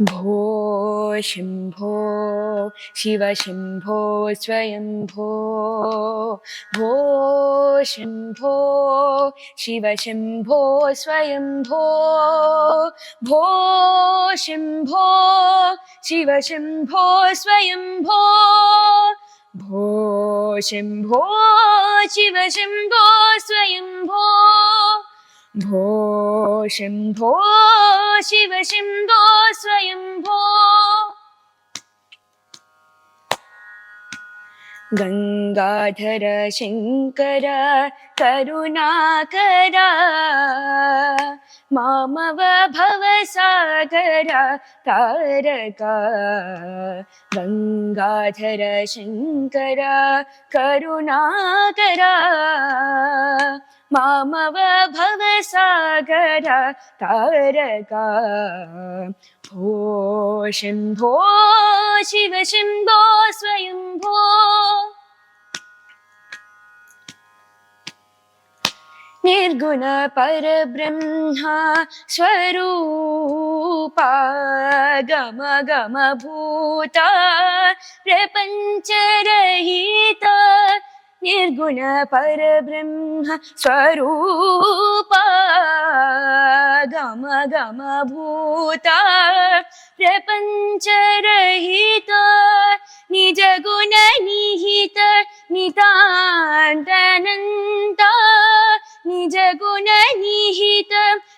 भो शम्भो शिव शम्भो स्वयम्भो भो शम्भो शिव शम्भो स्वयम्भो भो शम्भो शिव शम्भो स्वयम्भो भो शम्भो शिव शम्भो स्वयम्भो भो शम्भो शिव शम्भो स्वयम्भो गंगाधर शंकर करुणाकर मामव भवसागर तारक गंगाधर शंकर करुणाकर मामव भवसागर तारक भो शम्भो शिव शम्भो स्वयम्भो निर्गुण परब्रह्म स्वरूपा गम गम भूता प्रपञ्चरहिता निर्गुण परब्रह्म स्वरूपा गम गम भूता प्रपञ्चरहिता निज गुण निहित नितान्तनन्ता निज गुण निहित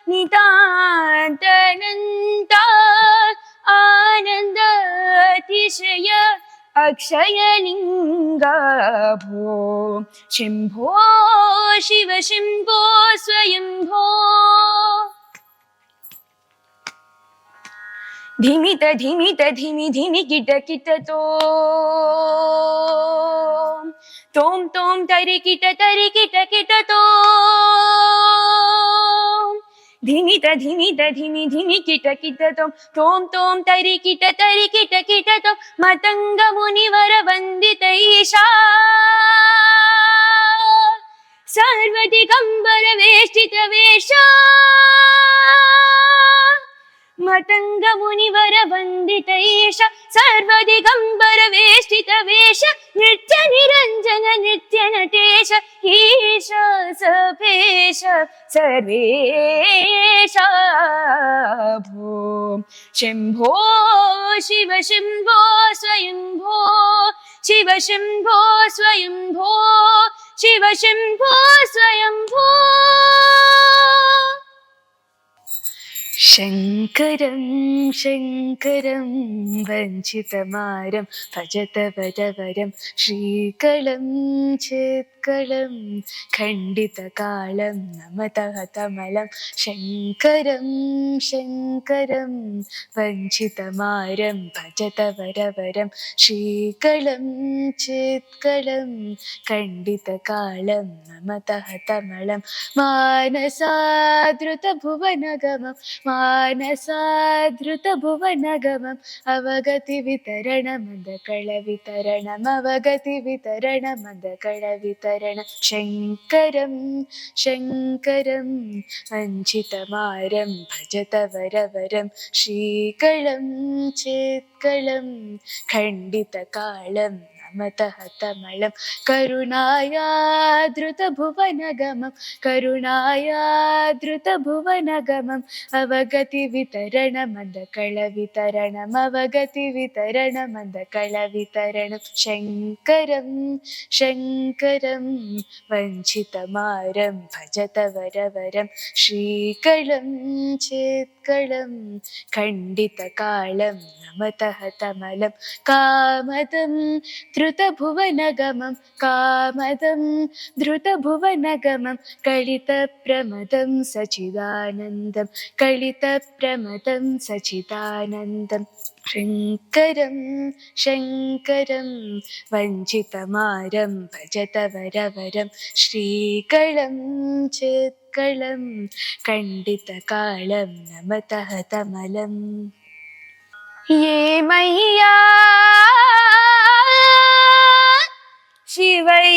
नितान्तनन्ता आनन्द अतिशय अक्षयलिङ्गा भो शम्भो शिव शम्भो स्वयम्भो धिमित धिमित धिमि धिमि किट किट तोम तोम तरि किट किट धिमित धिमित धिमि धिमि किट तोम तोम तरि किट किट मतंग मुनिवर वंदित ईशा सर्वदिगंबर वेष्टित वेशा मतंग मुनिवर वंदित ईश सर्वदिगंबर वेष्टित वेश नृत्य निरंजन नृत्य नटेश ईश सभेश सर्वेश भो शम्भो शिव शम्भो स्वयम्भो शिव शम्भो स्वयम्भो शिव शम्भो स्वयम्भो शङ्करं शङ्करं वञ्चितमारं भजत वरवरं श्रीकलं चित्कलं खण्डितकालं नमतः कमलं शङ्करं शङ्करं वञ्चितमारं भजत वरवरं श्रीकलं चित्कलं खण्डितकालं नमतः कमलं मानसादृतभुवनगमं मानसादृतभुवनगमम् अवगति वितरणमदकळ वितरणम् अवगति वितरणमदकळ वितरणं शङ्करं शङ्करं वञ्चितमारं भजत वरवरं श्रीकलं चित्कलं खण्डितकालं नमतः कमलं करुणायादृतभुवनगमं करुणायादृतभुवनगमम् अवगति वितरणमदकळ वितरणम् अवगति वितरणमदकळ वितरणं शङ्करं शङ्करं वञ्चितमारं भजत वरवरं श्रीकलं चित्कलं खण्डितकालं नमतः कमलं कामदं धृतभुवनगमं कामदं धृतभुवनगमं कलितप्रमदं सचिदानन्दं कलितप्रमदं सचिदानन्दं शङ्करं शङ्करं वञ्चितमारं भजत वरवरं श्रीकलं चित्कलं खण्डितकालं नमतः कमलम् ये मय्या शिवैया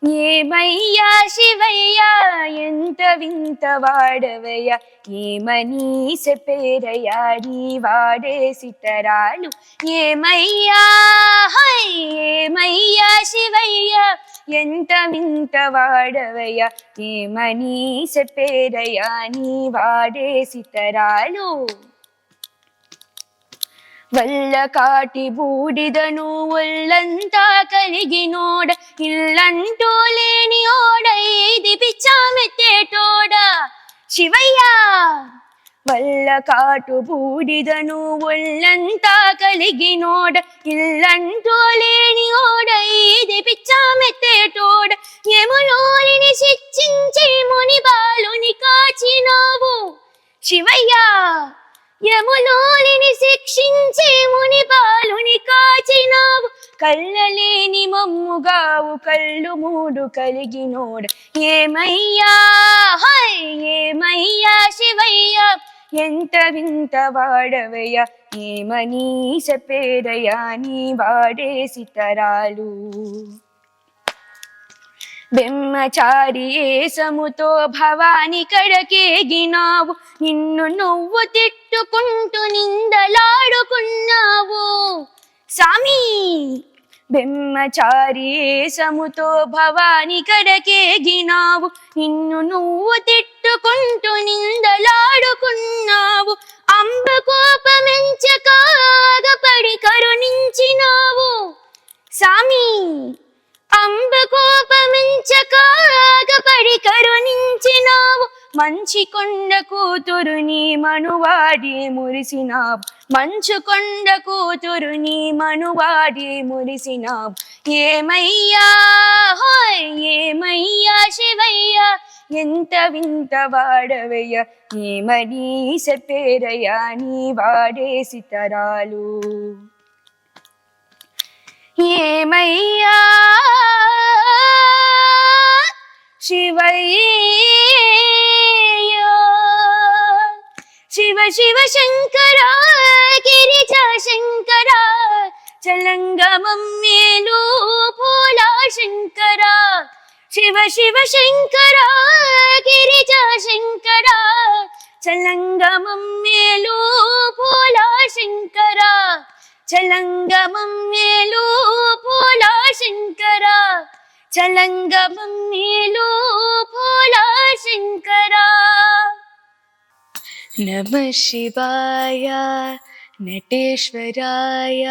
ఏమయ్యా శివయ్యా ఎంత వింత వాడవయ్యా, ఏమని చెప్పేరయ్యా నీ వాడే సితరాలు. ఏమయ్యా హై ఏమయ్యా శివయ్యా ఎంత వింత వాడవయ్యా, ఏమని చెప్పేరయ్యా నీ వాడే సితరాలు. వల్ల కాటి బూడిదను ఒళ్ళంతా కలిగినోడ, ఇల్లంటూ లేని ఓడ ఇది పిచ్చామెత్తేటోడ. శివయ్యా వల్ల కాటు బూడిదను ఒళ్ళంతా కలిగినోడ, ఇల్లంటూ లేని ఓడ ఇది పిచ్చామెత్తేటోడ. యములోని శిక్షించి ముని బాలుని కాచినావు. శివయ్యా యములోని శిక్షించి ముని బాలుని కాచినావు. కళ్ళలేని మమ్ముగావు కళ్ళు మూడు కలిగినోడ. ఏమయ్యా హై ఏమయ్యా శివయ్యా ఎంత వింత వాడవయ్యా, ఏమని చెప్పేరయ్యా నీ వాడే సితరాలు. బ్రహ్మచారి ఏసముతో భవాని కడకేగినావు, నిన్ను నువ్వు తిట్టుకుంటూ నిందలాడుకున్నావు. సామి బ్రహ్మచారి ఏసముతో భవాని కడకేగినావు, నిన్ను నువ్వు తిట్టుకుంటూ నిందలాడుకున్నావు. అంబ కోపమెంచక ఆగపడి కరుణించినావు. సామి అంబ కోపమించక ఆగపడి కరుణించినావు. మంచి కొండ కూతురు నీ మనువాడి మురిసినావు, మంచు కొండ కూతురు నీ మనువాడి మురిసినావు. ఏమయ్యా హోయ్ ఏమయ్యా శివయ్యా ఎంత వింత వాడవయ్యా, ఏమని చెప్పేరయ్యా నీ వాడే సితరాలు. ఏమయ్యా శివయ్యా శివ శివ శంకర గిరిజ శంకర చలంగమం మేలు భోలా శంకర. శివ శివ శంకర గిరిజ శంకర చలంగమం మేలు భోలా శంకర. చలంగమం మేలు భోలా శంకర, చలంగమం మేలు భోలా శంకర. నమః శివాయ నటేశ్వరాయ,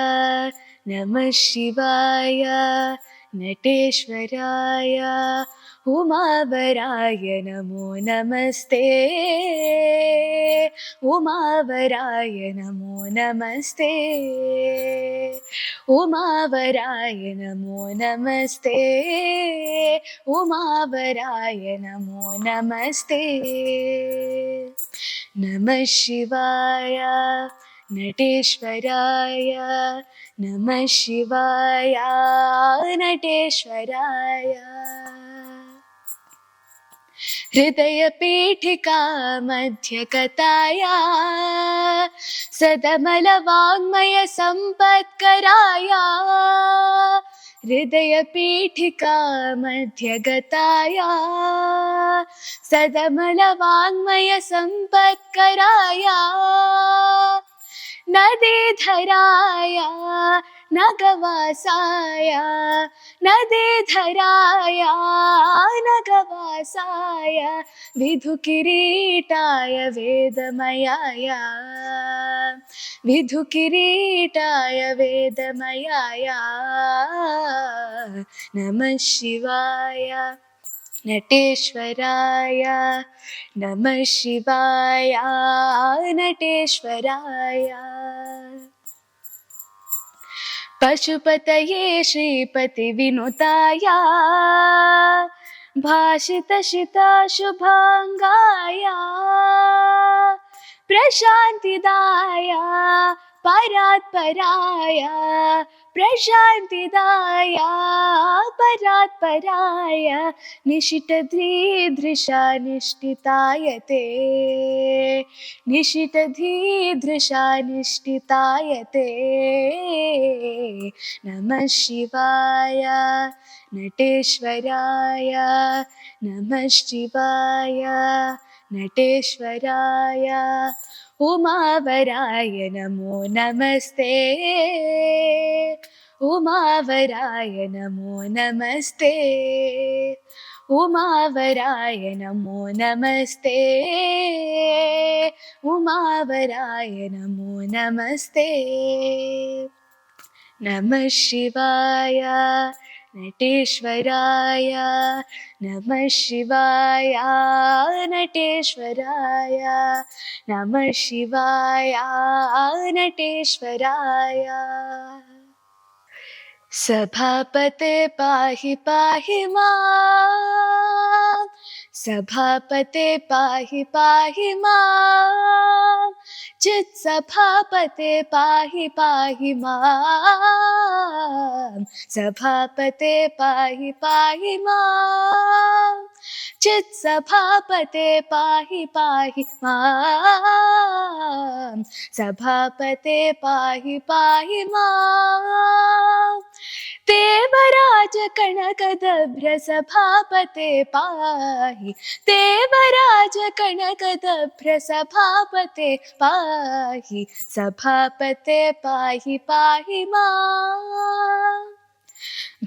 నమః శివాయ నటేశ్వరాయ. ఉమావరాయ నమో నమస్తే, ఉమావరాయ నమో నమస్తే, ఉమావరాయ నమో నమస్తే, ఉమావరాయ నమో నమస్తే. నమః శివాయ నటేశ్వరాయ, నమః శివాయ నటేశ్వరాయ. హృదయ పీఠికా మధ్యకతాయా సదమల వాङ्मय సంపత్కరాయా. హృదయ పీఠికా మధ్యగతాయా సదమల వాङ्मय సంపత్కరాయా. నదీధరాయ నగవాసాయ, నదీధరాయ నగవాసాయ విధు కిరీటాయ వేదమయాయ, విధు కిరీటాయ వేదమయాయ. నమః శివాయ నటేశ్వరాయ, నమః శివాయ నటేశ్వరాయ. పశుపతయే శ్రీపతి వినుతాయ, భాషితశితాశుభాంగాయ, ప్రశాంతిదాయ परात्पराय प्रशान्तिदाय परात्पराय निशितधीदृशा निष्ठिताय ते निशितधीदृशा निष्ठिताय ते नमः शिवाय नटेश्वराय नमः शिवाय नटेश्वराय उमावराय नमो नमस्ते उमावराय नमो नमस्ते उमावराय नमो नमस्ते उमावराय नमो नमस्ते नमः शिवाय नटेश्वराय नमः शिवाय नटेश्वराय नमः शिवाय नटेश्वराय सभापते पाहि पाहि मां सभापते पाहि पाहि मां चित्सभापते पाहि पाहि मां सभापते पाहि पाहि मां चित्सभापते पाहि पाहि मां सभापते पाहि पाहि मां देवराज कनकदभ्र सभापते पाहि देवराज कनकदभ्र सभापते पाहि सभापते पाहि पाहि मां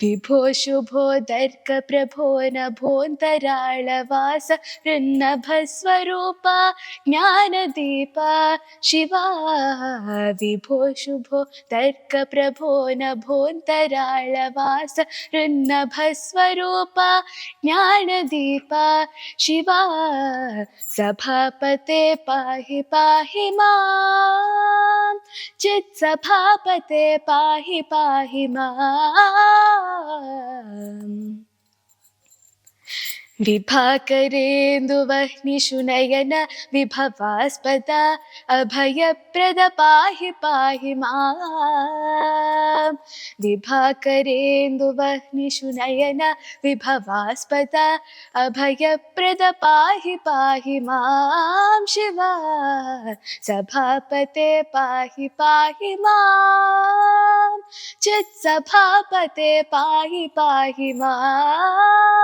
विभो शुभो दर्क प्रभो नभोऽन्तराळवास हृन्नभस्वरूपा ज्ञानदीप शिवा विभो शुभो दर्क प्रभो नभोऽन्तराळवास हृन्नभस्वरूपा ज्ञानदीप शिवा सभापते पाहि पाहि मां चित्सभापते पाहि पाहि माम् विभाकरेन्दुवह्निशुनयन विभवास्पद अभयप्रद पाहि पाहि माम् विभाकरेन्दुवह्निशुनयन विभवास्पद अभयप्रद पाहि पाहि मां शिवा सभापते पाहि पाहि मां चित्सभापते पाहि पाहि माम्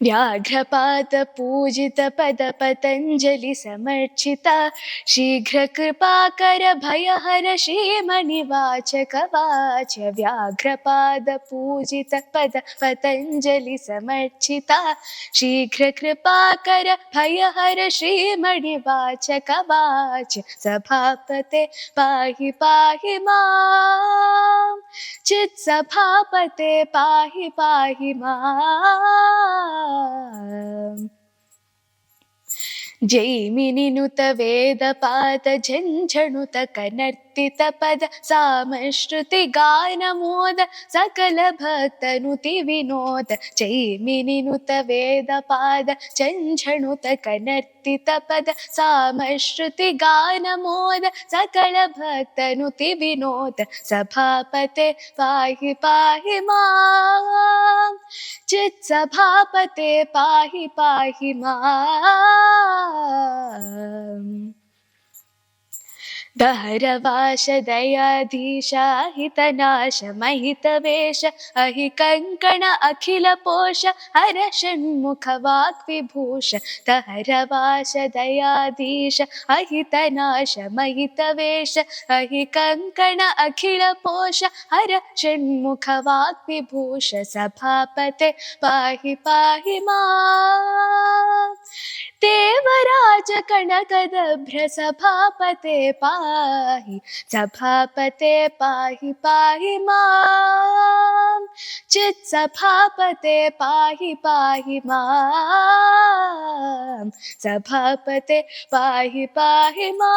व्याघ्रपाद पूजित पद पतञ्जलि समर्चित शीघ्र कृपाकर भयहर श्रीमणिवाचक वाच व्याघ्रपाद पूजित पद पतञ्जलि समर्चित शीघ्र कृपाकर भयहर श्रीमणिवाचक वाच सभापते पाहि पाहि मां चित्सभापते पाहि पाहि माम् जैमिनिनुत वेदपाद झञ्झणुत कनर्तित पद सामश्रुति गानमोद सकल भक्तनुति विनोद जैमिनिनुत वेदपाद झञ्झणुत कनर्तित पद सामश्रुति गानमोद सकल भक्तनुति विनोद सभापते पाहि पाहि मां चित्सभापते पाहि पाहि माम् दहरवाश दयाधीश हितनाश महितवेश अहि कङ्कण अखिल पोष हर षण्मुख वाग्विभूष दहरवाश दयाधीश अहितनाश महितवेश अहि कङ्कण अखिल पोष हर षण्मुख वाग्विभूष सभापते पाहि पाहि माम् देवराज कनकदभ्र सभापते पाहि सभापते पाहि पाहि मां चित्सभापते पाहि पाहि मां सभापते पाहि पाहि माम्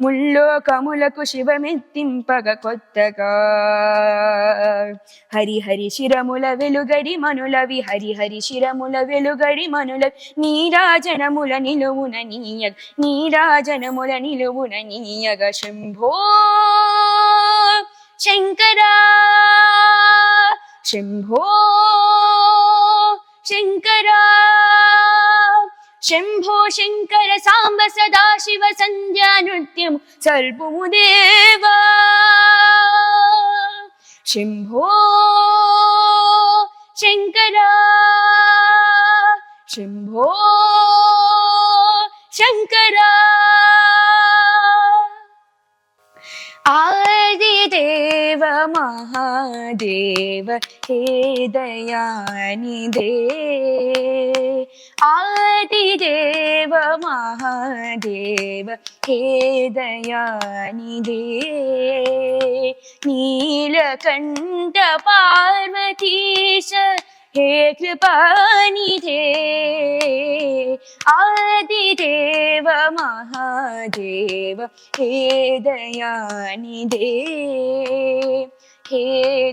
ముల్లోకములకు శివమెత్తింపగ కొత్తగా హరి హరి శిరముల వెలుగడి మనులవి హరి హరి శిరముల వెలుగడి మనులవి నీరాజనముల నిలువున నీయగ నీరాజనముల నిలువున నీయగ శంభో శంకరా శంభో శంకరా శంభో శంకర సాంబ సదాశివ సంధ్యా నృత్యము సల్పుము దేవా శంభో శంకర శంభో శంకర आदिदेव महादेव हे दयानिधे आदिदेव महादेव हे दयानिधे नीलकण्ठ पार्वतीश हे कृपानिधे आदिदेव महादेव हे दयानिधे हे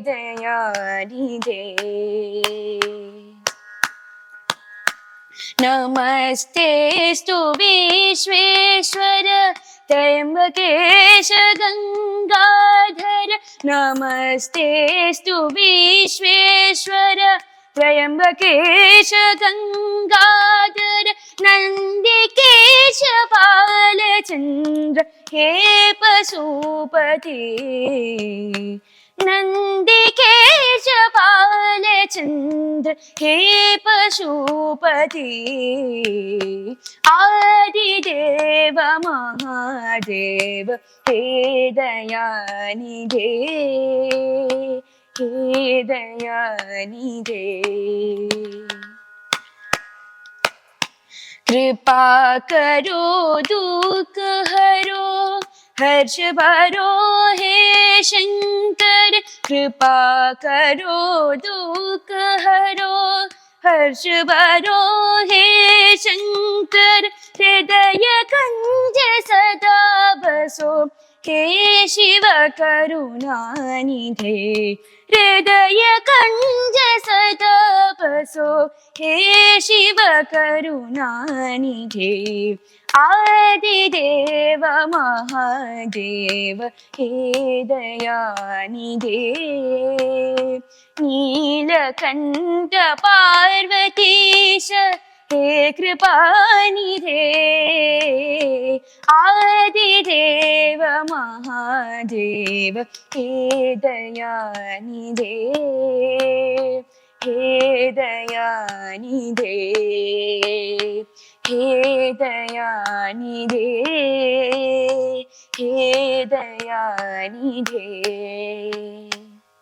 दयानिधे नमस्तेस्तु विश्वेश्वर त्र्यम्बकेश गंगाधर नमस्तेस्तु विश्वेश्वर त्र्यम्बकेश गंगाधर नंदिकेश बालचंद्र हे पशुपति नंदिकेश बालचंद्र हे पशुपति आदिदेव महादेव हे दयानिधे हे दयानिधे कृपा करो दुख हरो हर्ष भरो हे शंकर कृपा करो दुख हरो हर्ष भरो हे शंकर हृदय कंज सदा बसो हे शिव करुणानिधे हृदय कंज सदा बसो हे शिव करुणानिधे आदिदेव महादेव हे दयानिधे नीलकण्ठ पार्वतीश हे कृपानिधे आदिदेव महादेव हे दयानिधे हे दयानिधे हे दयानिधे हे दयानिधे